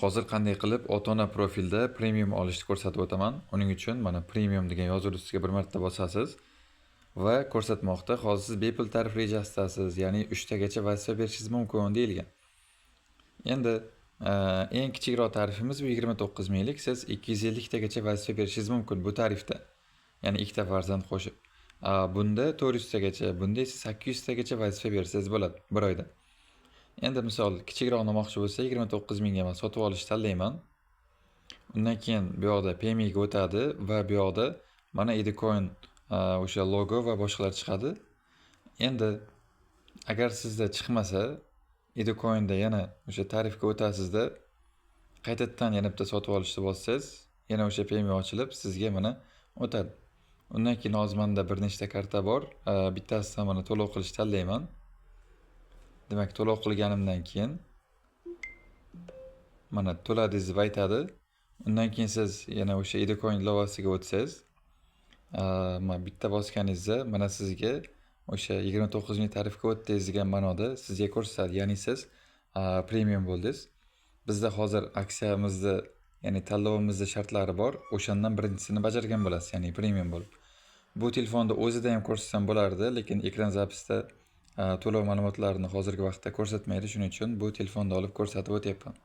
Hozir qanday qilib ota-ona profilda premium olishni ko'rsatib o'taman. Uning uchun mana premium degan yozuv ustiga bir marta bosasiz va ko'rsatmoqda. Hozir siz bepul tarif rejasidasiz, ya'ni 3 tagacha vazifa berishingiz mumkin deyilgan. Endi eng kichikroq tarifimiz bu 29 minglik. Siz 250 tagacha vazifa berishingiz mumkin bu tarifda. Ya'ni ikkita farzand qo'shib. Bunda 400 tagacha, bunda esa 800 tagacha vazifa bersangiz bo'ladi bir oyda. Endi misol kichikroq olmoqchi bo'lsa 29 mingga men sotib olishni tanlayman. Undan keyin bu yoqda payme ga o'tadi va bu yoqda mana Edecoin o'sha logo va boshqalar chiqadi. Endi agar sizda chiqmasa, Edecoinda yana o'sha tarifga o'tasizda qaytadan yana bitta sotib olishni bossangiz, yana o'sha payme ochilib sizga mana o'tadi. Undan keyin hozir menda bir nechta karta bor. Bittasidan mana to'lov qilishni tanlayman. Demak, to'lov qilganimdan keyin mana to'ladingiz deb aytadi. Undan keyin siz yana o'sha Edecoin ilovasiga o'tsangiz, mana bitta bosganingizda mana sizga o'sha 29 ming tarifga o'tdingiz degan ma'noda sizga ko'rsatadi. Ya'ni siz premium bo'ldingiz. Bizda hozir aksiyamizda, ya'ni tanlovimizda shartlari bor. O'shandan birinchisini bajargan bo'lasiz, ya'ni premium bo'lib. Bu telefonda o'zida ham ko'rsatsam bo'lardi, lekin ekran zapisda to'lov ma'lumotlarini hozirgi vaqtda ko'rsatmaydi. Shuning uchun bu telefonda olib ko'rsatib o'tyapman.